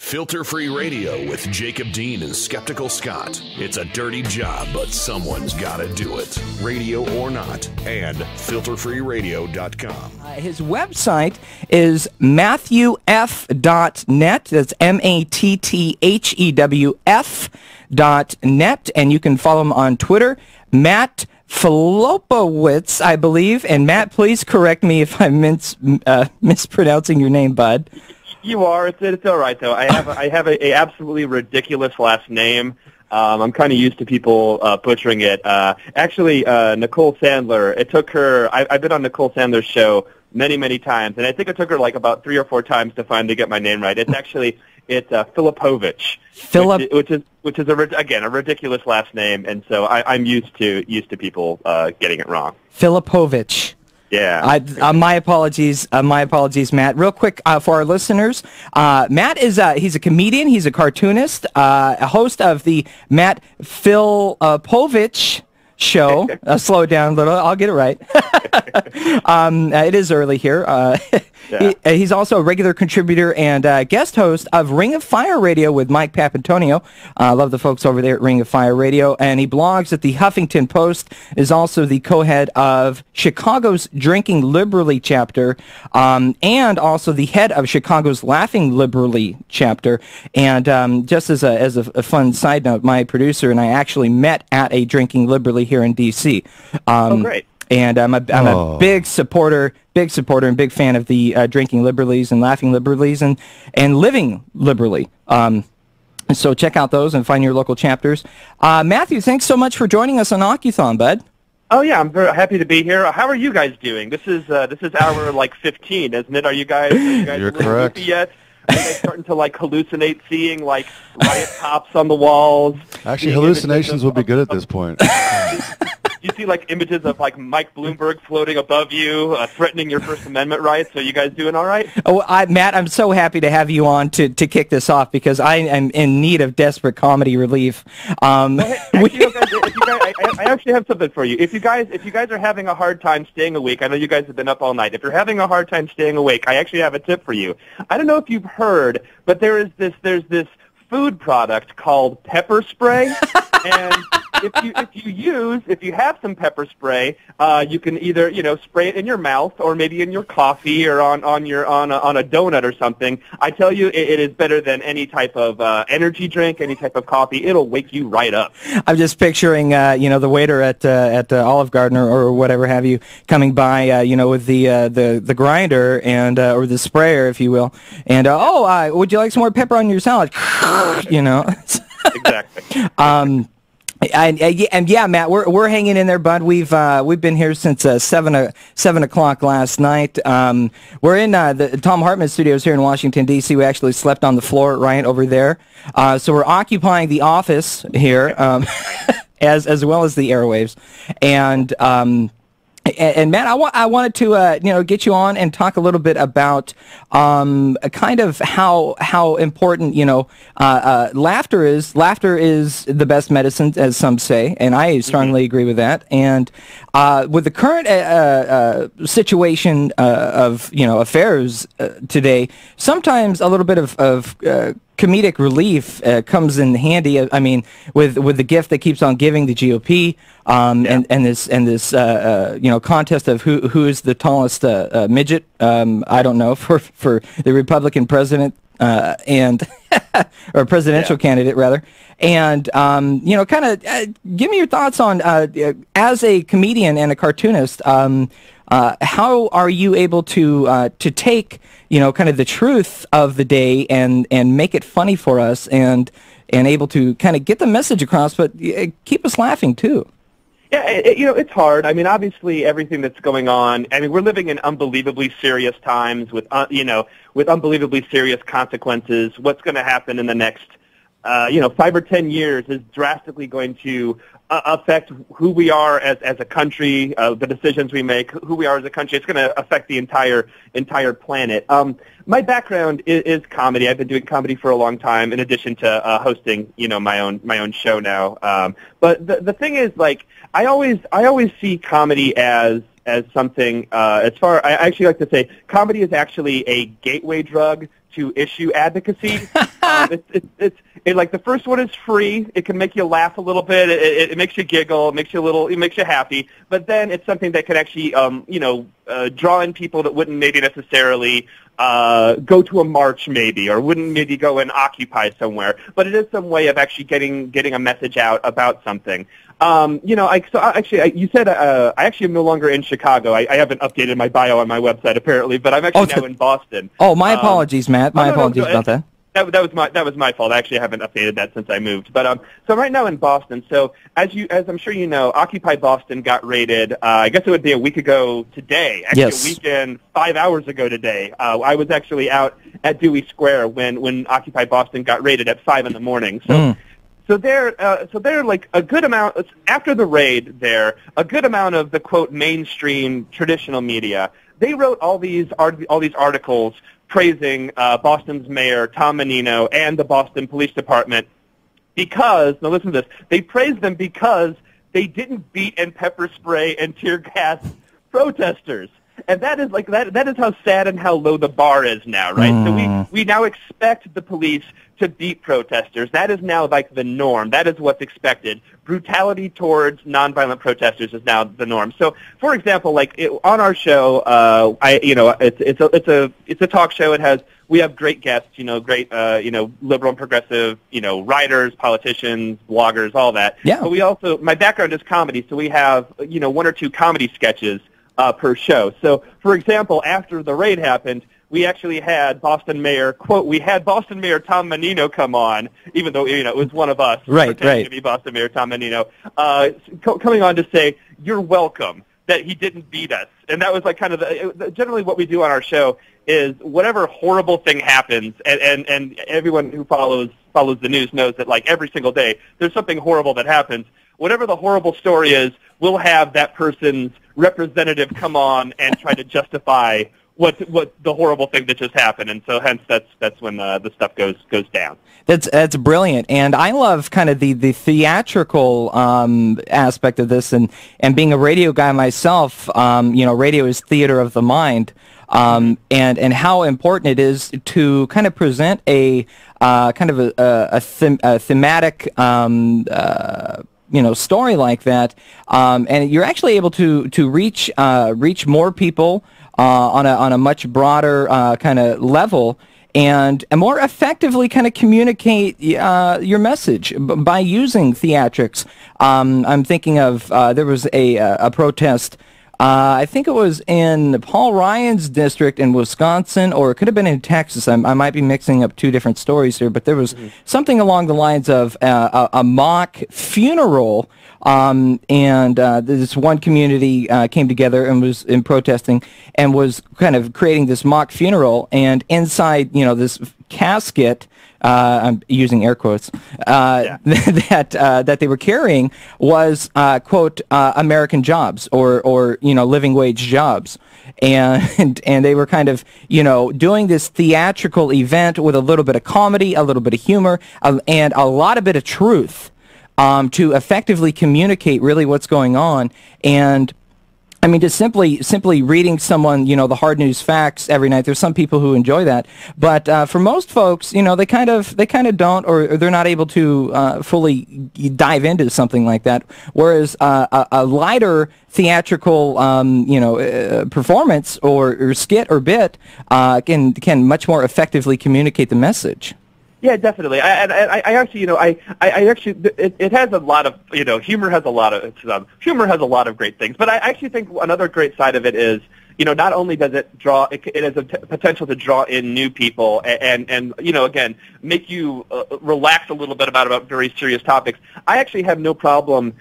Filter-Free Radio with Jacob Dean and Skeptical Scott. It's a dirty job, but someone's got to do it. Radio or not. And filterfreeradio.com. His website is matthewf.net. That's MATTHEWF.net. And you can follow him on Twitter, Matt Filipowicz, I believe. And Matt, please correct me if I'm mispronouncing your name, bud. You are. It's all right though. I have a absolutely ridiculous last name. I'm kind of used to people butchering it. Actually, Nicole Sandler. It took her. I've been on Nicole Sandler's show many times, and I think it took her like about 3 or 4 times to finally get my name right. It's Filipowicz, which is again a ridiculous last name, and so I'm used to people getting it wrong. Filipowicz. Yeah. My apologies, Matt. Real quick for our listeners, Matt is he's a comedian, he's a cartoonist, a host of the Matt Filipowicz show. Slow it down a little. I'll get it right. It is early here. Yeah. He's also a regular contributor and guest host of Ring of Fire Radio with Mike Papantonio. I love the folks over there at Ring of Fire Radio. And he blogs at the Huffington Post, is also the co-head of Chicago's Drinking Liberally chapter, and also the head of Chicago's Laughing Liberally chapter. And just as a fun side note, my producer and I actually met at a Drinking Liberally here in D.C. Oh, great. And I'm a big supporter and big fan of the Drinking Liberalies and Laughing Liberalies and Living Liberally. So check out those and find your local chapters. Matthew, thanks so much for joining us on Occuthon, bud. Oh yeah, I'm very happy to be here. How are you guys doing? This is hour like 15, isn't it? Are you guys You're correct. Yet? Are you guys starting to like hallucinate, seeing like riot cops on the walls? Actually, hallucinations would be good at this point. You see like images of like Mike Bloomberg floating above you, threatening your First Amendment rights. So you guys doing all right? Oh, Matt, I'm so happy to have you on to kick this off because I am in need of desperate comedy relief. I actually have something for you. If you guys are having a hard time staying awake, I know you guys have been up all night. If you're having a hard time staying awake, I actually have a tip for you. I don't know if you've heard, but there's this food product called pepper spray, and if you have some pepper spray, you can either spray it in your mouth or maybe in your coffee or on a donut or something. I tell you, it is better than any type of energy drink, any type of coffee. It'll wake you right up. I'm just picturing the waiter at Olive Garden or whatever have you coming by with the grinder and or the sprayer, if you will, and would you like some more pepper on your salad? Exactly. And yeah, Matt, we're hanging in there, bud. We've been here since 7 o'clock last night. We're in the Tom Hartman Studios here in Washington D.C. We actually slept on the floor right over there. So we're occupying the office here, as well as the airwaves, and Matt, I wanted to get you on and talk a little bit about kind of how important laughter is. Laughter is the best medicine, as some say, and I strongly agree with that. And with the current situation of affairs today, sometimes a little bit of comedic relief comes in handy. I mean, with the gift that keeps on giving, the GOP, and this contest of who is the tallest midget. I don't know for the Republican president and or presidential candidate rather. And kind of give me your thoughts on as a comedian and a cartoonist. How are you able to take kind of the truth of the day and make it funny for us and able to kind of get the message across, but keep us laughing too? Yeah, it's hard. I mean, obviously, everything that's going on. I mean, we're living in unbelievably serious times with unbelievably serious consequences. What's going to happen in the next 5 or 10 years is drastically going to affect who we are as a country, the decisions we make, who we are as a country. It's going to affect the entire planet. My background is comedy. I've been doing comedy for a long time, in addition to hosting, my own show now. But the thing is, like, I always see comedy as something. I actually like to say comedy is actually a gateway drug to issue advocacy. It's like the first one is free. It can make you laugh a little bit. It makes you giggle. It makes you happy. But then it's something that can actually, draw in people that wouldn't maybe necessarily go to a march maybe, or wouldn't maybe go and occupy somewhere. But it is some way of actually getting a message out about something. You said I actually am no longer in Chicago. I haven't updated my bio on my website apparently, but I'm actually now in Boston. Oh, my apologies, Matt. My apologies about that. That was my fault. I actually haven't updated that since I moved. But so right now in Boston. So as I'm sure you know, Occupy Boston got raided. I guess it would be a week ago today. Actually, yes. A weekend 5 hours ago today. I was actually out at Dewey Square when Occupy Boston got raided at 5 in the morning. So. So they're like a good amount after the raid. There, a good amount of the quote mainstream traditional media. They wrote all these articles praising Boston's mayor Tom Menino and the Boston Police Department because, now listen to this, they praised them because they didn't beat and pepper spray and tear gas protesters. And that is that is how sad and how low the bar is now, right? So we now expect the police to beat protesters. That is now like the norm. That is what's expected. Brutality towards nonviolent protesters is now the norm. So, for example, on our show, it's a talk show. We have great guests, great liberal and progressive, writers, politicians, bloggers, all that. Yeah. But my background is comedy, so we have one or two comedy sketches per show. So, for example, after the raid happened, we actually had Boston Mayor Tom Menino come on, even though it was one of us, right, to be Boston Mayor Tom Menino, coming on to say you're welcome that he didn't beat us, and that was like kind of generally what we do on our show is whatever horrible thing happens, and everyone who follows the news knows that like every single day there's something horrible that happens. Whatever the horrible story is, we'll have that person's representative come on and try to justify what the horrible thing that just happened, and so hence that's when the stuff goes down. That's brilliant, and I love kind of the theatrical aspect of this, and being a radio guy myself, radio is theater of the mind, and how important it is to kind of present a kind of a thematic story like that, and you're actually able to reach more people on a much broader kind of level, and more effectively kind of communicate your message by using theatrics. I'm thinking of there was a protest. I think it was in Paul Ryan's district in Wisconsin, or it could have been in Texas. I might be mixing up two different stories here, but there was something along the lines of a mock funeral, and this one community came together and was in protesting and was kind of creating this mock funeral, and inside, this casket, I'm using air quotes, that they were carrying was, quote, American jobs or living wage jobs. And they were kind of, doing this theatrical event with a little bit of comedy, a little bit of humor, and a lot of bit of truth to effectively communicate really what's going on. And I mean, just simply reading someone, the hard news facts every night. There's some people who enjoy that, but for most folks, they kind of don't, or they're not able to fully dive into something like that. Whereas a lighter theatrical, performance or skit or bit can much more effectively communicate the message. Yeah, definitely. I actually, it has a lot of, humor has a lot of great things. But I actually think another great side of it is, not only does it has a potential to draw in new people and again, make you relax a little bit about very serious topics. I actually have no problem,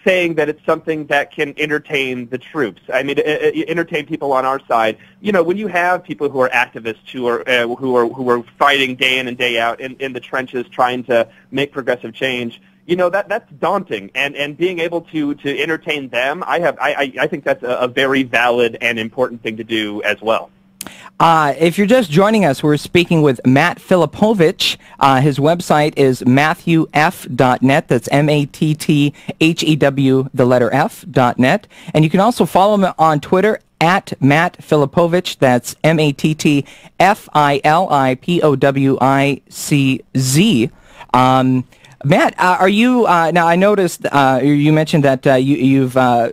saying that it's something that can entertain the troops. I mean, entertain people on our side. When you have people who are activists who are fighting day in and day out in the trenches trying to make progressive change, that's daunting. And being able to entertain them, I think that's a very valid and important thing to do as well. If you're just joining us, we're speaking with Matt Filipowicz. His website is matthewf.net. That's MATTHEW, the letter F.net. And you can also follow him on Twitter at Matt Filipowicz. That's MattFilipowicz. Matt, are you now? I noticed you mentioned that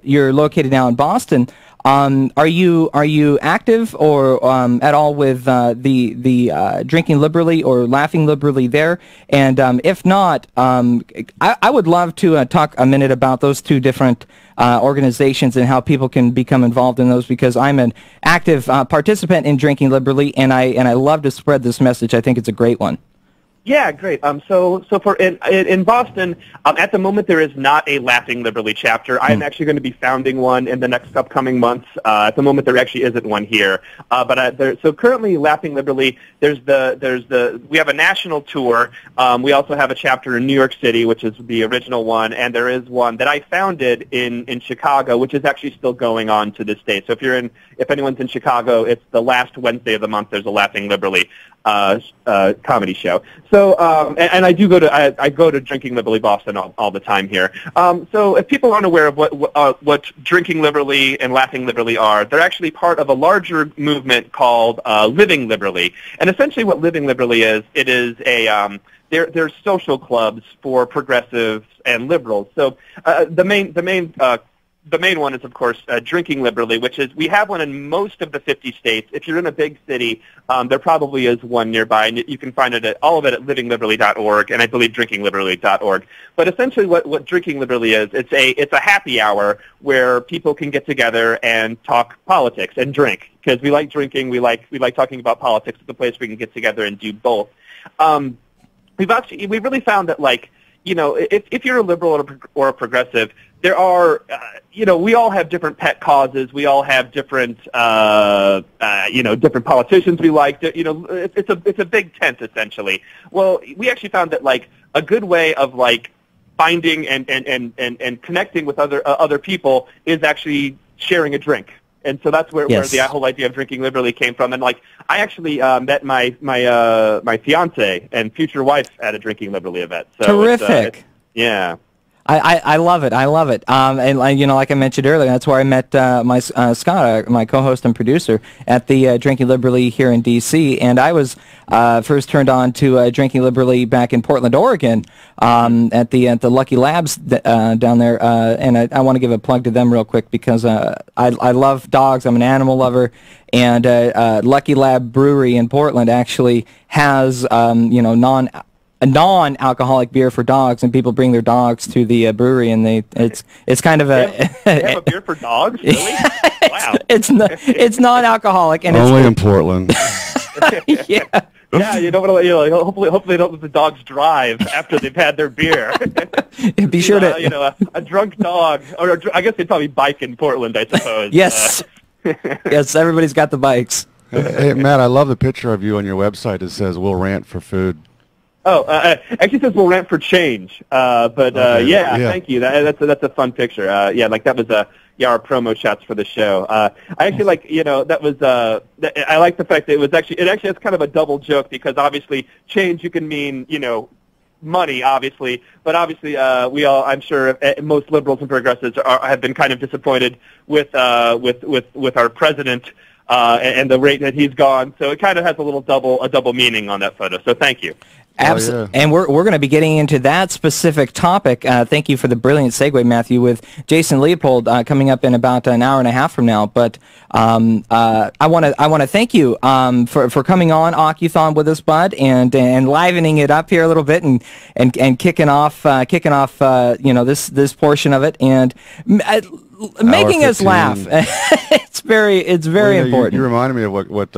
you're located now in Boston. Are you active or at all with the Drinking Liberally or Laughing Liberally there? And if not, I would love to talk a minute about those two different organizations and how people can become involved in those, because I'm an active participant in Drinking Liberally, and I love to spread this message. I think it's a great one. Yeah, great. So for in Boston, at the moment there is not a Laughing Liberally chapter. I'm actually going to be founding one in the next upcoming months. At the moment there actually isn't one here. So currently Laughing Liberally, we have a national tour. We also have a chapter in New York City, which is the original one, and there is one that I founded in Chicago, which is actually still going on to this day. So if anyone's in Chicago, it's the last Wednesday of the month. There's a Laughing Liberally comedy show. So, and I do I go to Drinking Liberally Boston all the time here. So if people aren't aware of what Drinking Liberally and Laughing Liberally are, they're actually part of a larger movement called Living Liberally. And essentially what Living Liberally is, it is they're social clubs for progressives and liberals. So the main one is, of course, Drinking Liberally, which is, we have one in most of the 50 states. If you're in a big city, there probably is one nearby, and you can find all of it at livingliberally.org, and I believe drinkingliberally.org. But essentially what Drinking Liberally is, it's a happy hour where people can get together and talk politics and drink, because we like drinking, we like talking about politics. It's a place we can get together and do both. We've really found that, like, you know, if you're a liberal or a progressive, there are, we all have different pet causes. We all have different, different politicians we like. It's a big tent, essentially. Well, we actually found that, like, a good way of, like, finding and connecting with other people is actually sharing a drink. And so that's where the whole idea of Drinking Liberally came from. And, like, I actually met my fiance and future wife at a Drinking Liberally event. So terrific. Yeah. I love it. I love it. And like I mentioned earlier, that's where I met Scott, my co-host and producer, at the Drinking Liberally here in D.C. And I was first turned on to Drinking Liberally back in Portland, Oregon, at the Lucky Labs down there. And I want to give a plug to them real quick, because I love dogs. I'm an animal lover. And Lucky Lab Brewery in Portland actually has a non-alcoholic beer for dogs, and people bring their dogs to the brewery, and it's kind of a they have a beer for dogs, really? Wow. It's non-alcoholic, and only in Portland. Yeah. Yeah, you don't want to. Hopefully they don't let the dogs drive after they've had their beer. Be sure to a drunk dog, or I guess they'd probably bike in Portland, I suppose. Yes. Yes, everybody's got the bikes. Hey, Matt, I love the picture of you on your website. It says, "We'll rant for food." Oh, actually says we'll rant for change. Okay. Yeah, thank you. That's a fun picture. Like that was our promo shots for the show. I actually like, that was I like the fact that it actually has kind of a double joke, because obviously change, you can mean, money, obviously, but obviously I'm sure most liberals and progressives have been kind of disappointed with our president and the rate that he's gone. So it kind of has a double meaning on that photo. So thank you. Absolutely. And we're going to be getting into that specific topic. Thank you for the brilliant segue, Matthew, with Jason Leopold coming up in about an hour and a half from now. But I want to thank you for coming on Occuthon with us, bud, and livening it up here a little bit, and kicking off this portion of it, and making us laugh. It's very important. You reminded me of what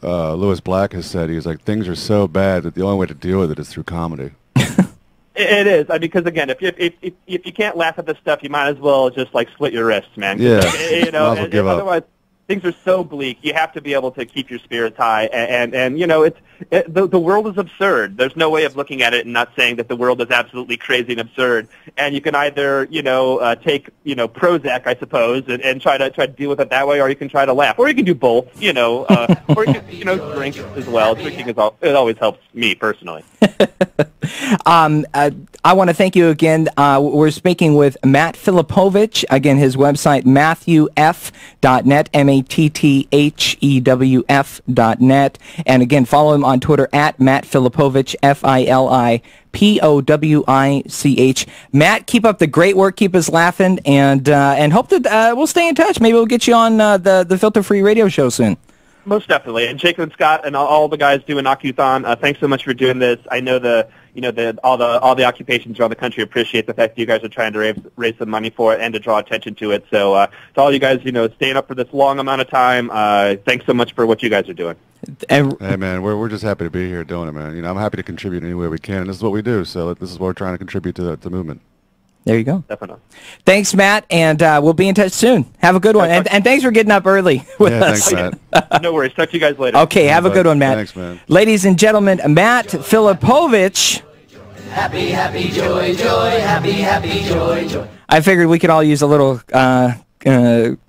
Lewis Black has said. He's like, things are so bad that the only way to deal with it is through comedy. It is, because again, if you can't laugh at this stuff, you might as well just like slit your wrists, man. Yeah, give up. Otherwise things are so bleak. You have to be able to keep your spirits high, and the world is absurd. There's no way of looking at it and not saying that the world is absolutely crazy and absurd. And you can either, take, Prozac, I suppose, and try to deal with it that way, or you can try to laugh, or you can do both, or you can, drink as well. Drinking it always helps me personally. I want to thank you again. We're speaking with Matt Filipowicz. Again, his website, matthewf.net, MATTHEWF.net. And again, follow him on Twitter at Matt Filipowicz, Filipowicz. Matt, keep up the great work. Keep us laughing, and hope that we'll stay in touch. Maybe we'll get you on the Filter Free Radio show soon. Most definitely. And Jacob and Scott and all the guys doing Occuthon, thanks so much for doing this. I know all the occupations around the country appreciate the fact that you guys are trying to raise some money for it and to draw attention to it. So to all you guys, staying up for this long amount of time, thanks so much for what you guys are doing. Hey, man, we're just happy to be here doing it, man. I'm happy to contribute any way we can, and this is what we do. So this is what we're trying to contribute to the movement. There you go. Definitely. Thanks, Matt, and we'll be in touch soon. Have a good one, and thanks for getting up early with us. Thanks, Matt. No worries. Talk to you guys later. Okay, have a good one, Matt. Thanks, man. Ladies and gentlemen, Matt Filipowicz. Happy, happy, joy, joy, happy, happy, joy, joy. I figured we could all use a little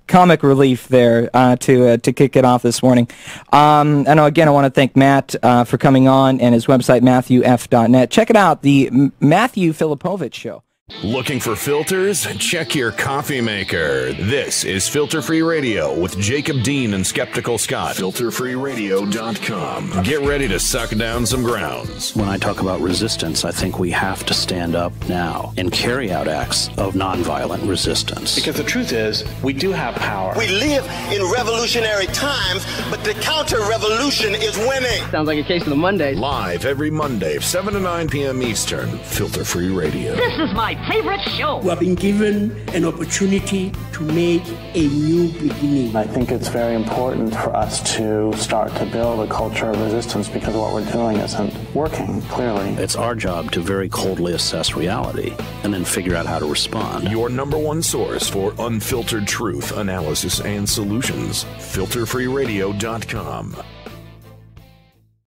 comic relief there to kick it off this morning. And again, I want to thank Matt for coming on, and his website, matthewf.net. Check it out, the Matthew Filipowicz Show. Looking for filters? Check your coffee maker. This is Filter Free Radio with Jacob Dean and Skeptical Scott. FilterFreeRadio.com. Get ready to suck down some grounds. When I talk about resistance, I think we have to stand up now and carry out acts of nonviolent resistance. Because the truth is, we do have power. We live in revolutionary times, but the counter-revolution is winning. Sounds like a case of the Mondays. Live every Monday, 7 to 9 p.m. Eastern. Filter Free Radio. This is my favorite show. We have been given an opportunity to make a new beginning. I think it's very important for us to start to build a culture of resistance, because what we're doing isn't working, clearly. It's our job to very coldly assess reality and then figure out how to respond. Your number one source for unfiltered truth, analysis, and solutions. FilterFreeRadio.com.